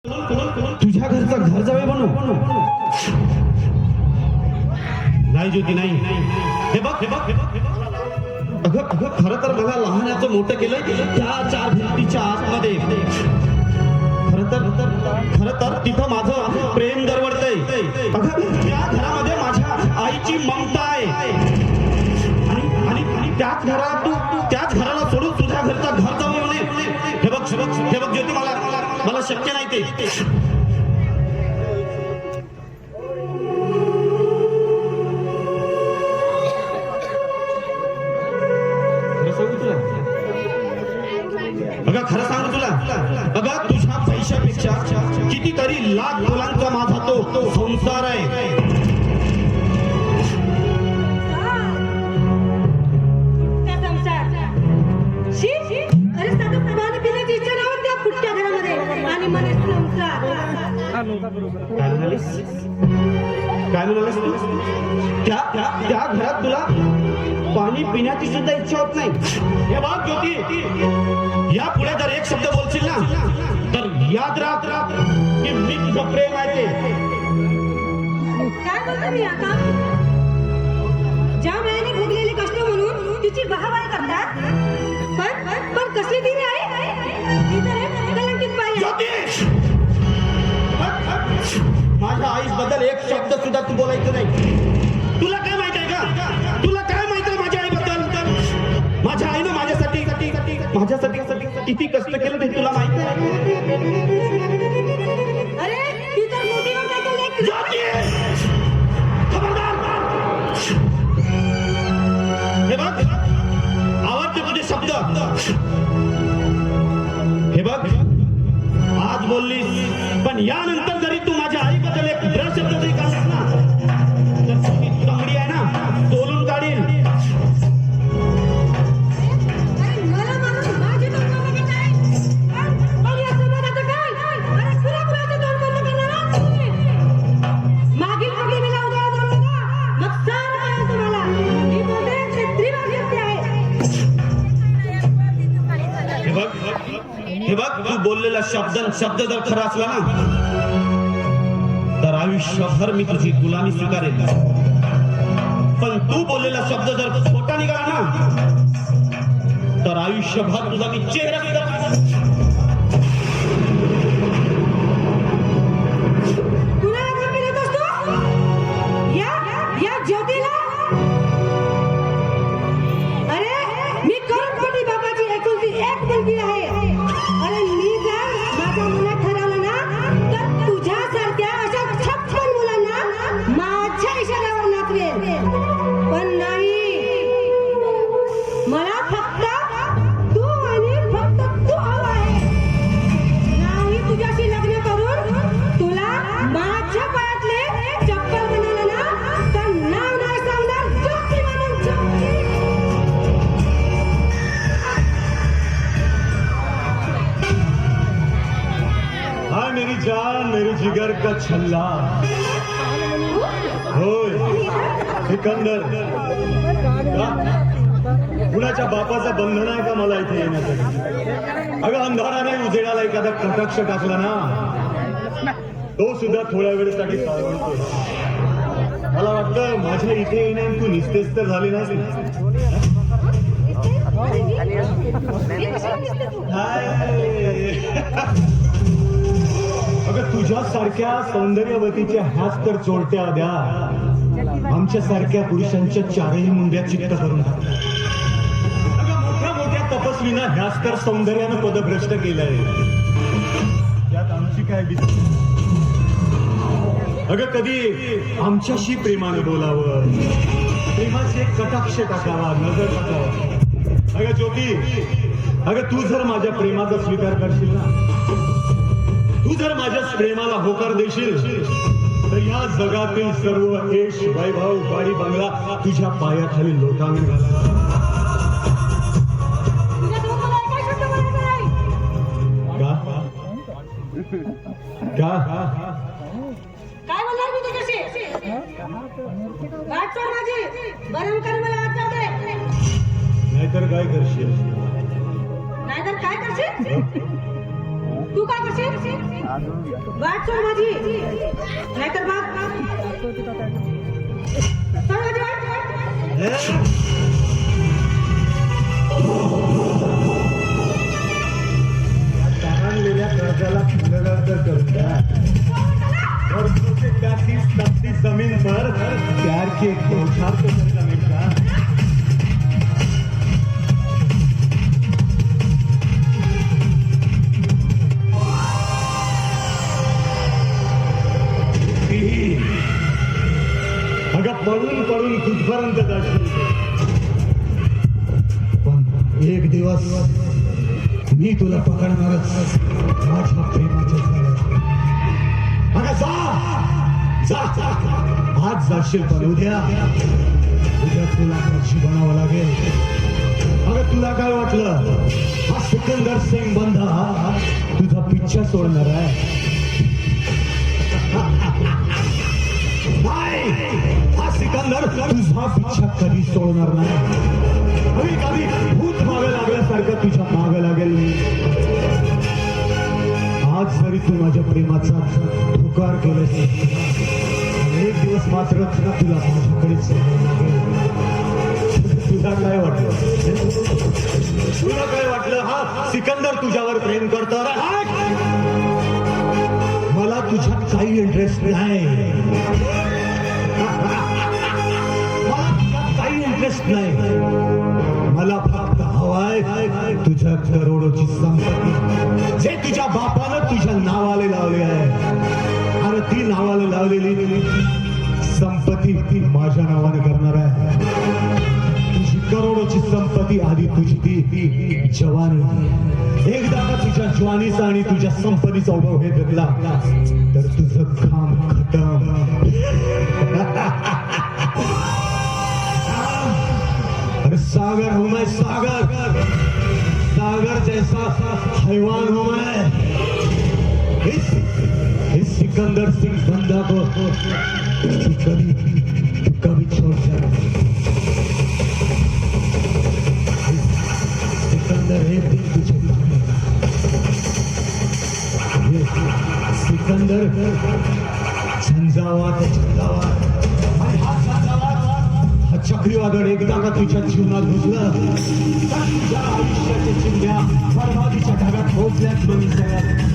तुझ्या घरचा घर जावे बनू नाही ज्योती नाही. हे बघ हे बघ हे बघ अगं अगं खरं तर मला लहानाचं मोठं केलंय त्या चार भिंतीच्या आतमध्ये. खरं तर तिथं माझं प्रेम दरवळतंय. अगं त्या घरामध्ये माझ्या आईची ममता आहे आणि त्याच घराला सोडून तुझ्या घरचा घर जावं म्हणे. हे बघ ज्योती मला शक्य नाही ते. अगं खरं सांगू तुला अगं तुझ्या पैशापेक्षा कितीतरी लाख मुलांचा माझा तो संसार आहे. काय म्हणालीस त्या घरात तुला पाणी पिण्याची सुद्धा इच्छा होत नाही. हे बघ ज्योती या पुढे जर एक शब्द बोलशील ना तर याद राख की मी तुझं प्रेम आहे ते. काय बोलतो मी आता? ज्या वेळेने भोगलेले कष्ट म्हणून तिची वाहवाही करतात पण कसली ती आहे ती तर एक कलंकित बाई आहे. माझ्या आईस बद्दल एक शब्द सुद्धा तू बोलायचं नाही. तुला काय माहित आहे का? तुला काय माहित आहे माझ्या आईबद्दल? माझ्या आईनं माझ्यासाठी किती कष्ट केलं ते तुला माहित आहे? अरे ती तर मोठी मोठी लेक. खबरदार. हे बघ आवडते तुझे शब्द. हे बघ आज बोललीस पण यानंतर जरी तू माझ्या आईबद्दल एक शब्द जरी काढलास ना तर ती तंगडी आहे ना तोलून काढील. हे बघ तू बोललेला शब्द जर खरा असला ना तर आयुष्यभर मी तुझी गुलामी स्वीकारेल. पण तू बोललेला शब्द जर खोटा निघाला ना तर आयुष्यभर तुझा मी चेहरा मेरी जिगर का छल्ला होय सिकंदर. कुणाच्या बापाचा बंधन आहे का मला इथे येण्यासाठी? अगं अंधाराने उजेडाला एखादा कटाक्ष टाकला ना तो सुद्धा थोड्या वेळेसाठी सावरतो. मला वाटतं माझ्या इथे येण्याने तू निस्तेज तर झाली नाही. अगं तुझ्यासारख्या सौंदर्यवतीच्या ह्याच तर चोरट्या द्या आमच्या सारख्या पुरुषांच्या चारही मुंड्या चित्त करून टाकल्या. अगं मोठ्या मोठ्या तपस्वीना ह्याच तर सौंदर्यानं पदभ्रष्ट केलंय. त्यात आमची काय भीती? अगं कधी आमच्याशी प्रेमानं बोलावं, प्रेमाचे कटाक्ष टाकावा, नजर टाकावा. अगं ज्योती अगं तू जर माझ्या प्रेमाचा स्वीकार करशील ना तू जर माझ्या प्रेमाला होकार देशील तर या जगातील सर्व ऐश वैभव गाडी बंगला तुझ्या पायाखाली लोटांगण घाला. काय बोलणार मी तुझ्याशी? गाठ सोड माझी, गरम कर मला हात जाऊ दे. नाहीतर काय करशील? नाहीतर काय करशील? तू काय करशील? गाठ सोड माझी, नाहीतर बघ सोड माझी वाट. तारणलेल्या कर्जाला पुनर्वास करून द्या. और सोचे का 30 जमीन पर प्यार के एक बौछार तो कर्जा मिलता. अगं पडून पडून कुठपर्यंत जाशील. पण एक दिवस मी तुला पकडणारच माझ्या प्रेमाच्या जाळ्यात. अगं जा जा जा. आज जाशील पण उद्या तुला कशी बनावं लागेल. अगं तुला काय वाटलं हा सिकंदर सिंग बंधा तुझा पिच्छा सोडणार आहे? नाही, हा सिकंदर तुझा पिच्छा कधी सोडणार नाही. कधी भूत मागे लागल्यासारखं तुझ्या मागे लागेल मी. आज जरी तू माझ्या प्रेमाचा पुकार केलास, एक दिवस मात्र तुला माझ्याकडेच लागेल. तुला काय वाटलं? तुला काय वाटलं हा सिकंदर तुझ्यावर प्रेम करतो? मला तुझ्यात काही इंटरेस्ट नाही. मला तुझ्यात काही इंटरेस्ट नाही. मला फक्त हवाय तुझ्या करोडोची संपत्ती, जे तुझ्या बापानं तुझ्या नावाला लावली आहे. अरे ती नावाला लावलेली संपत्ती ती माझ्या नावाने करणार आहे. तुझी करोडोची संपत्ती आधी तुझी ती जवानी. एकदा का तुझ्या जवानीचा आणि तुझ्या संपत्तीचा उभव हे घेतला तर तुझं काम खतम. अरे सागर हूं मैं, सागर सागर जैसा हैवान हूं मैं. इस सिकंदर सिंह बंदा को कभी छोड़ जाए. सिकंदर एक दिन तुझे मारेगा. सिकंदर झंझावात आणि हा झंझावात हा चक्रीवादळ एकदा का तुझ्या जीवनात घुसलं तर तुझ्या आयुष्याच्या चिंध्या बरबादीच्या ढगात पोहोचल्याच बघितल्या.